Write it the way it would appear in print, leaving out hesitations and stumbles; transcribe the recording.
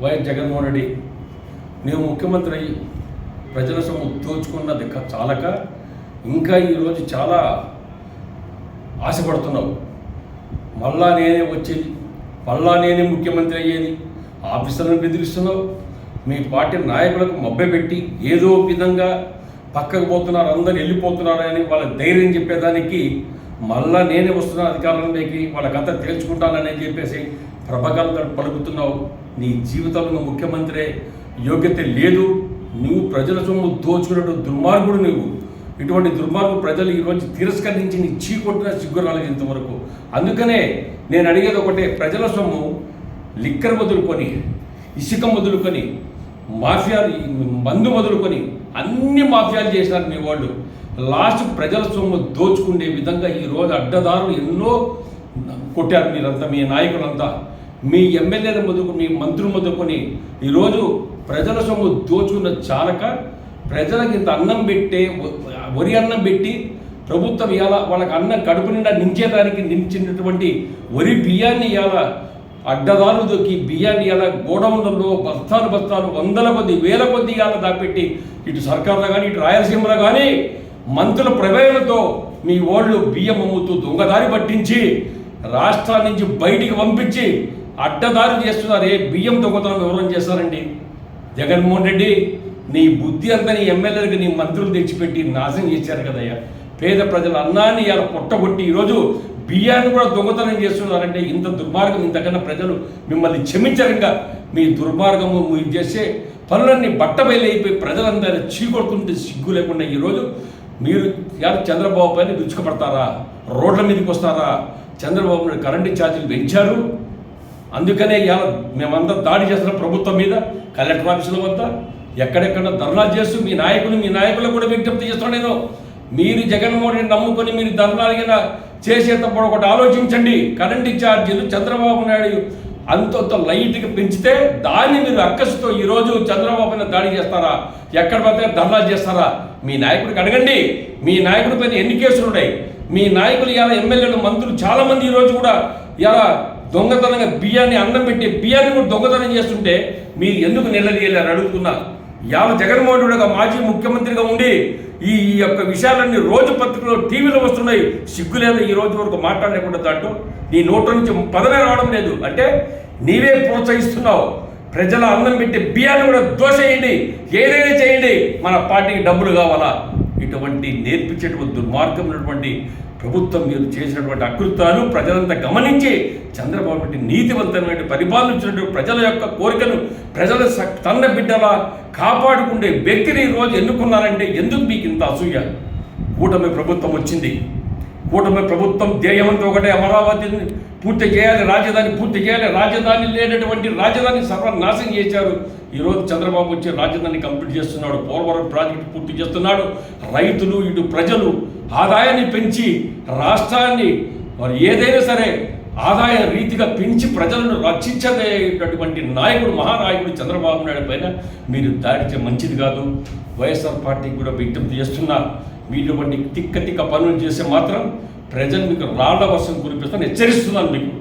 YS Jaganmohan Reddy నీవు ముఖ్యమంత్రి అయ్యి ప్రజల సొమ్ము దోచుకున్నది చాలక ఇంకా ఈరోజు చాలా ఆశపడుతున్నావు. మళ్ళా నేనే వచ్చేది, మళ్ళా నేనే ముఖ్యమంత్రి అయ్యేది, ఆఫీసర్లను బెదిరిస్తున్నావు. మీ పార్టీ నాయకులకు మభ్యపెట్టి ఏదో విధంగా పక్కకు పోతున్నారు, అందరూ వెళ్ళిపోతున్నారని వాళ్ళ ధైర్యం చెప్పేదానికి మళ్ళా నేనే వస్తున్నా అధికారంలోకి, వాళ్ళకంతా తేల్చుకుంటానని చెప్పేసి ప్రభాకాలు పలుకుతున్నావు. నీ జీవితంలో నువ్వు ముఖ్యమంత్రి యోగ్యత లేదు. నువ్వు ప్రజల సొమ్ము దోచుకున్నట్టు దుర్మార్గుడు నువ్వు. ఇటువంటి దుర్మార్గుడు ప్రజలు ఈరోజు తిరస్కరించి నీ చీకొట్టిన సిగ్గు రాలేదు ఇంతవరకు. అందుకనే నేను అడిగేది ఒకటే, ప్రజల సొమ్ము లిక్కర్ మొదలుకొని, ఇసుక మొదలుకొని, మాఫియాలు, మందు మొదలుకొని అన్ని మాఫియాలు చేసినారు మీ వాళ్ళు. లాస్ట్ ప్రజల సొమ్ము దోచుకునే విధంగా ఈరోజు అడ్డదారులు ఎన్నో కొట్టారు మీరంతా, మీ నాయకులంతా, మీ ఎమ్మెల్యేల మొదలుకొని, మీ మంత్రులు మొదలుకొని ఈరోజు ప్రజల సొమ్ము దోచుకున్న చాలక ప్రజలకు ఇంత అన్నం పెట్టే వరి అన్నం పెట్టి ప్రభుత్వం ఇవాళ వాళ్ళకి అన్నం కడుపు నిండా నించేదానికి నించినటువంటి వరి బియ్యాన్ని ఇవాళ అడ్డదారులు దొక్కి బియ్యాన్ని ఇలా గోడౌన్లలో బస్తాలు బస్తాలు వందల కొద్ది వేల కొద్ది ఇవాళ దాపెట్టి ఇటు సర్కారులో కానీ ఇటు రాయలసీమలో కానీ మంత్రుల ప్రమేయంతో మీ ఓళ్ళు బియ్యం అమ్ముతూ దొంగదారి పట్టించి రాష్ట్రాల నుంచి బయటికి పంపించి అడ్డదారి చేస్తున్నారే. బియ్యం దొంగతనం ఎవరైనా చేస్తారండి? జగన్మోహన్ రెడ్డి నీ బుద్ధి అంతా నీ ఎమ్మెల్యేలకు నీ మంత్రులు తెచ్చిపెట్టి నాశనం చేశారు కదయ్యా. పేద ప్రజల అన్నాన్ని ఇలా పొట్టగొట్టి ఈరోజు బియ్యాన్ని కూడా దొంగతనం చేస్తున్నారంటే ఇంత దుర్మార్గం ఇంతకన్నా ప్రజలు మిమ్మల్ని క్షమించరంగా. మీ దుర్మార్గము మీరు చేసే పనులన్నీ బట్టబయలైపోయి ప్రజలందరూ చీకొడుతుంటే సిగ్గు లేకుండా ఈరోజు మీరు చంద్రబాబు పైన విరుచుకుపడతారా? రోడ్ల మీదకి వస్తారా? చంద్రబాబు నాయుడు కరెంటు ఛార్జీలు పెంచారు, అందుకనే ఇవాళ మేమంతా దాడి చేస్తున్న ప్రభుత్వం మీద. కలెక్టర్ ఆఫీసుల వద్ద ఎక్కడెక్కడ ధర్నా చేస్తూ మీ నాయకులు కూడా విజ్ఞప్తి చేస్తున్నాను నేను. మీరు జగన్మోహన్ రెడ్డి నమ్ముకొని మీరు ధర్నాలు చేసేటప్పుడు ఒకటి ఆలోచించండి. కరెంటు ఛార్జీలు చంద్రబాబు నాయుడు అంత లైట్గా పెంచితే దాన్ని మీరు అక్కసుతో ఈరోజు చంద్రబాబు పైన దాడి చేస్తారా? ఎక్కడ పడితే ధర్నా చేస్తారా? మీ నాయకుడికి అడగండి. మీ నాయకుడి పైన ఎన్ని కేసులు ఉన్నాయి? మీ నాయకులు ఇలా ఎమ్మెల్యేలు మంత్రులు చాలామంది ఈరోజు కూడా ఇలా దొంగతనంగా బియ్యాన్ని అన్నం పెట్టి బియ్యాన్ని కూడా దొంగతనం చేస్తుంటే మీరు ఎందుకు నిలదీయాలని అడుగుతున్నా. ఇవాళ జగన్మోహన్ రెడ్డిగా మాజీ ముఖ్యమంత్రిగా ఉండి ఈ యొక్క విషయాలన్నీ రోజు పత్రికలో టీవీలో వస్తున్నాయి. సిగ్గు లేదు ఈ రోజు వరకు మాట్లాడలేకుండా దాంట్లో నీ నోట్ల నుంచి పదమే రావడం లేదు. అంటే నీవే ప్రోత్సహిస్తున్నావు. ప్రజల అన్నం పెట్టి బియ్యాన్ని కూడా దోషేయండి, ఏదైనా చేయండి, మన పార్టీకి డబ్బులు కావాలా? ఇటువంటి నేర్పించేటువంటి దుర్మార్గమైనటువంటి ప్రభుత్వం మీరు చేసినటువంటి అకృత్యాలు ప్రజలంతా గమనించి చంద్రబాబు నాయుడు నీతివంతమైన పరిపాలించినటువంటి ప్రజల యొక్క కోరికను ప్రజల తన్న బిడ్డలా కాపాడుకునే వ్యక్తిని ఈరోజు ఎన్నుకున్నారంటే ఎందుకు మీకు ఇంత అసూయ? కూటమి ప్రభుత్వం వచ్చింది. కూటమి ప్రభుత్వం ధ్యేయమంతా ఒకటే, అమరావతిని పూర్తి చేయాలి, రాజధాని పూర్తి చేయాలి. రాజధాని లేనటువంటి రాజధాని సర్వనాశనం చేశారు. ఈరోజు చంద్రబాబు వచ్చి రాజధాని కంప్లీట్ చేస్తున్నాడు, పోలవరం ప్రాజెక్టు పూర్తి చేస్తున్నాడు. రైతులు ఇటు ప్రజలు ఆదాయాన్ని పెంచి రాష్ట్రాన్ని మరి ఏదైనా సరే ఆదాయ రీతిగా పెంచి ప్రజలను రక్షించేటటువంటి నాయకుడు, మహానాయకుడు చంద్రబాబు నాయుడు పైన మీరు దాడితే మంచిది కాదు. వైఎస్ఆర్ పార్టీకి కూడా విజ్ఞప్తి చేస్తున్నారు. మీటువంటి తిక్క పనులు చేస్తే మాత్రం ప్రజలు మీకు రాళ్ల వర్షం కురిపిస్తాను హెచ్చరిస్తున్నాను మీకు.